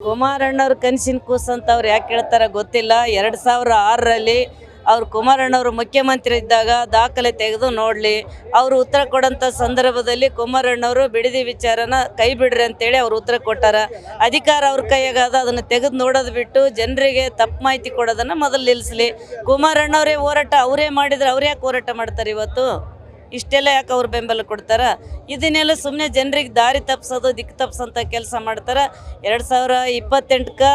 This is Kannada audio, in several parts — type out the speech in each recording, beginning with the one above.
ಕುಮಾರಣ್ಣವ್ರ ಕನಸಿನ ಕೂಸು ಅಂತ ಅವ್ರು ಯಾಕೆ ಹೇಳ್ತಾರ ಗೊತ್ತಿಲ್ಲ. 2006ರಲ್ಲಿ ಅವ್ರು ಕುಮಾರಣ್ಣವರು ಮುಖ್ಯಮಂತ್ರಿ ಇದ್ದಾಗ ದಾಖಲೆ ತೆಗೆದು ನೋಡಲಿ. ಅವರು ಉತ್ತರ ಕೊಡೋಂಥ ಸಂದರ್ಭದಲ್ಲಿ ಕುಮಾರಣ್ಣವರು ಬಿಡದಿ ವಿಚಾರನ ಕೈ ಬಿಡ್ರಿ ಅಂತೇಳಿ ಅವ್ರು ಉತ್ತರ ಕೊಟ್ಟಾರ. ಅಧಿಕಾರ ಅವ್ರ ಕೈಯಾಗದ, ಅದನ್ನು ತೆಗೆದು ನೋಡೋದು ಬಿಟ್ಟು ಜನರಿಗೆ ತಪ್ಪು ಮಾಹಿತಿ ಕೊಡೋದನ್ನು ಮೊದಲು ನಿಲ್ಲಿಸಲಿ. ಕುಮಾರಣ್ಣವರೇ ಹೋರಾಟ ಅವರೇ ಮಾಡಿದ್ರೆ ಅವ್ರು ಯಾಕೆ ಹೋರಾಟ ಮಾಡ್ತಾರೆ ಇವತ್ತು? ಇಷ್ಟೆಲ್ಲ ಯಾಕೆ ಅವ್ರು ಬೆಂಬಲ ಕೊಡ್ತಾರ? ಇದನ್ನೆಲ್ಲ ಸುಮ್ಮನೆ ಜನರಿಗೆ ದಾರಿ ತಪ್ಪಿಸೋದು, ದಿಕ್ಕು ತಪ್ಪಿಸೋಂಥ ಕೆಲಸ ಮಾಡ್ತಾರೆ. 2028ಕ್ಕೆ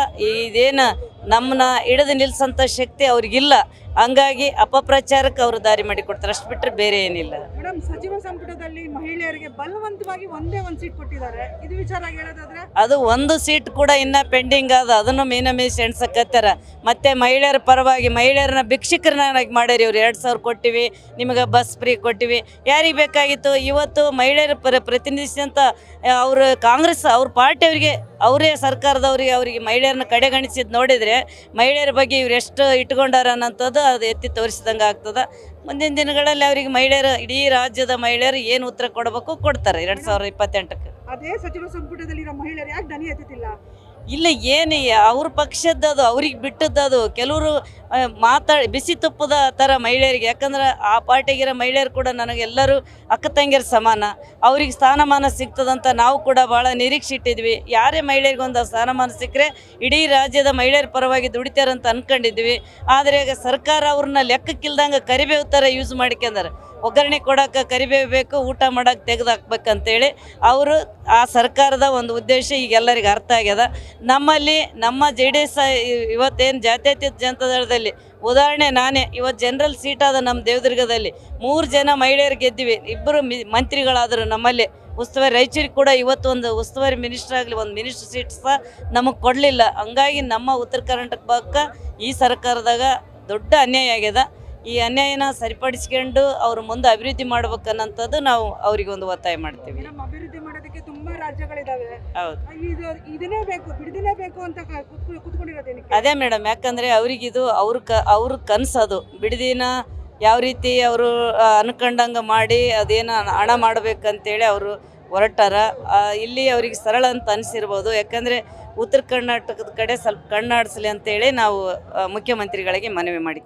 ಇದೇನು ನಮ್ಮನ್ನ ಹಿಡಿದು ನಿಲ್ಲಿಸೋಂಥ ಶಕ್ತಿ ಅವ್ರಿಗಿಲ್ಲ. ಹಂಗಾಗಿ ಅಪಪ್ರಚಾರಕ್ಕೆ ಅವರು ದಾರಿ ಮಾಡಿ ಕೊಡ್ತಾರೆ, ಅಷ್ಟು ಬಿಟ್ಟರೆ ಬೇರೆ ಏನಿಲ್ಲ. ಮೇಡಮ್, ಸಚಿವ ಸಂಪುಟದಲ್ಲಿ ಮಹಿಳೆಯರಿಗೆ ಬಲವಂತವಾಗಿ ಒಂದೇ ಒಂದು ಸೀಟ್ ಕೊಟ್ಟಿದ್ದಾರೆ. ಇದು ವಿಚಾರ ಹೇಳೋದಾದ್ರೆ ಅದು ಒಂದು ಸೀಟ್ ಕೂಡ ಇನ್ನೂ ಪೆಂಡಿಂಗ್ ಆದ, ಅದನ್ನು ಮೀನಮೀಸಿ ಎಣ್ಸಕತ್ತಾರ. ಮತ್ತು ಮಹಿಳೆಯರ ಪರವಾಗಿ ಮಹಿಳೆಯರನ್ನ ಭಿಕ್ಷುಕರನ್ನಾಗಿ ಮಾಡ್ಯಾರ ಇವ್ರು. 2000 ಕೊಟ್ಟಿವಿ, ನಿಮಗೆ ಬಸ್ ಫ್ರೀ ಕೊಟ್ಟಿವಿ. ಯಾರಿಗೆ ಬೇಕಾಗಿತ್ತು? ಇವತ್ತು ಮಹಿಳೆಯರ ಪ್ರತಿನಿಧಿಸಿದಂಥ ಅವರು ಕಾಂಗ್ರೆಸ್ ಅವ್ರ ಪಾರ್ಟಿಯವರಿಗೆ, ಅವರೇ ಸರ್ಕಾರದವರಿಗೆ ಮಹಿಳೆಯರನ್ನ ಕಡೆಗಣಿಸಿದ್ದು ನೋಡಿದರೆ ಮಹಿಳೆಯರ ಬಗ್ಗೆ ಇವ್ರು ಎಷ್ಟು ಇಟ್ಕೊಂಡಾರ ಅನ್ನೋಂಥದ್ದು ಅದು ಎತ್ತಿ ತೋರಿಸಿದಂಗೆ ಆಗ್ತದೆ. ಮುಂದಿನ ದಿನಗಳಲ್ಲಿ ಅವರಿಗೆ ಮಹಿಳೆಯರು, ಇಡೀ ರಾಜ್ಯದ ಮಹಿಳೆಯರು ಏನು ಉತ್ತರ ಕೊಡಬೇಕು ಕೊಡ್ತಾರೆ 2028ಕ್ಕೆ. ಅದೇ ಸಚಿವ ಸಂಪುಟದಲ್ಲಿರೋ ಮಹಿಳೆಯರು ಯಾಕೆ ಧ್ವನಿ ಎತ್ತುತ್ತಿಲ್ಲ? ಇಲ್ಲ, ಏನು ಅವ್ರ ಪಕ್ಷದ್ದದು, ಅವ್ರಿಗೆ ಬಿಟ್ಟದ್ದು. ಕೆಲವರು ಬಿಸಿ ತುಪ್ಪದ ಥರ ಮಹಿಳೆಯರಿಗೆ, ಯಾಕಂದ್ರೆ ಆ ಪಾರ್ಟಿಗಿರೋ ಮಹಿಳೆಯರು ಕೂಡ ನನಗೆಲ್ಲರೂ ಅಕ್ಕ ತಂಗಿಯರು ಸಮಾನ, ಅವ್ರಿಗೆ ಸ್ಥಾನಮಾನ ಸಿಗ್ತದಂತ ನಾವು ಕೂಡ ಭಾಳ ನಿರೀಕ್ಷೆ ಇಟ್ಟಿದ್ವಿ. ಯಾರೇ ಮಹಿಳೆಯರಿಗೊಂದು ಸ್ಥಾನಮಾನ ಸಿಕ್ಕರೆ ಇಡೀ ರಾಜ್ಯದ ಮಹಿಳೆಯರ ಪರವಾಗಿ ದುಡಿತಾರಂತ ಅಂದ್ಕೊಂಡಿದ್ವಿ. ಆದರೆ ಈಗ ಸರ್ಕಾರ ಅವ್ರನ್ನ ಲೆಕ್ಕಕ್ಕಿಲ್ದಂಗೆ ಕರಿಬೇವು ಥರ ಯೂಸ್ ಮಾಡ್ಕೊಂಡಾರೆ. ಒಗ್ಗರಣೆ ಕೊಡೋಕೆ ಕರಿಬೇವು ಬೇಕು, ಊಟ ಮಾಡೋಕೆ ತೆಗೆದು ಹಾಕ್ಬೇಕಂತೇಳಿ ಅವರು ಆ ಸರ್ಕಾರದ ಒಂದು ಉದ್ದೇಶ ಈಗ ಎಲ್ಲರಿಗೆ ಅರ್ಥ ಆಗ್ಯದ. ನಮ್ಮಲ್ಲಿ ನಮ್ಮ JDS ಇವತ್ತೇನು ಜಾತ್ಯತೀತ ಜನತಾದಳದಲ್ಲಿ ಉದಾಹರಣೆ ನಾನೇ ಇವತ್ತು ಜನರಲ್ ಸೀಟ್ ಆದ ನಮ್ಮ ದೇವದುರ್ಗದಲ್ಲಿ 3 ಜನ ಮಹಿಳೆಯರು ಗೆದ್ದಿವಿ, 2 ಮಂತ್ರಿಗಳಾದರು. ನಮ್ಮಲ್ಲಿ ಉಸ್ತುವಾರಿ ರಾಯಚೂರಿಗೆ ಕೂಡ ಇವತ್ತು ಒಂದು ಉಸ್ತುವಾರಿ ಮಿನಿಸ್ಟರ್ ಆಗಲಿ, ಒಂದು ಮಿನಿಸ್ಟರ್ ಸೀಟ್ ಸಹ ನಮಗೆ ಕೊಡಲಿಲ್ಲ. ಹಂಗಾಗಿ ನಮ್ಮ ಉತ್ತರ ಕರ್ನಾಟಕ ಭಾಗಕ್ಕೆ ಈ ಸರ್ಕಾರದಾಗ ದೊಡ್ಡ ಅನ್ಯಾಯ ಆಗ್ಯದ. ಈ ಅನ್ಯಾಯನ ಸರಿಪಡಿಸ್ಕೊಂಡು ಅವ್ರ ಮುಂದೆ ಅಭಿವೃದ್ಧಿ ಮಾಡ್ಬೇಕನ್ನೋಂಥದ್ದು ನಾವು ಅವ್ರಿಗೊಂದು ಒತ್ತಾಯ ಮಾಡ್ತೀವಿ. ಅಭಿವೃದ್ಧಿ ಮಾಡೋದಕ್ಕೆ ತುಂಬಾ ರಾಜ್ಯಗಳಿದಾವೆ. ಹೌದು, ಇದನ್ನೇ ಬೇಕು, ಬಿಡದಿನೇ ಬೇಕು ಅಂತ ಕೂತ್ಕೊಂಡಿರೋದೇನಕ್ಕೆ? ಅದೇ ಮೇಡಮ್, ಯಾಕಂದರೆ ಅವ್ರಿಗಿದು ಅವ್ರ ಕನಸದು. ಬಿಡದಿನ ಯಾವ ರೀತಿ ಅವರು ಅನ್ಕೊಂಡಂಗೆ ಮಾಡಿ ಅದೇನು ಹಣ ಮಾಡಬೇಕಂತೇಳಿ ಅವರು ಹೊರಟಾರ. ಇಲ್ಲಿ ಅವ್ರಿಗೆ ಸರಳ ಅಂತ ಅನಿಸಿರ್ಬೋದು. ಯಾಕಂದರೆ ಉತ್ತರ ಕರ್ನಾಟಕದ ಕಡೆ ಸ್ವಲ್ಪ ಕಣ್ಣಾಡಿಸ್ಲಿ ಅಂತೇಳಿ ನಾವು ಮುಖ್ಯಮಂತ್ರಿಗಳಿಗೆ ಮನವಿ ಮಾಡಿ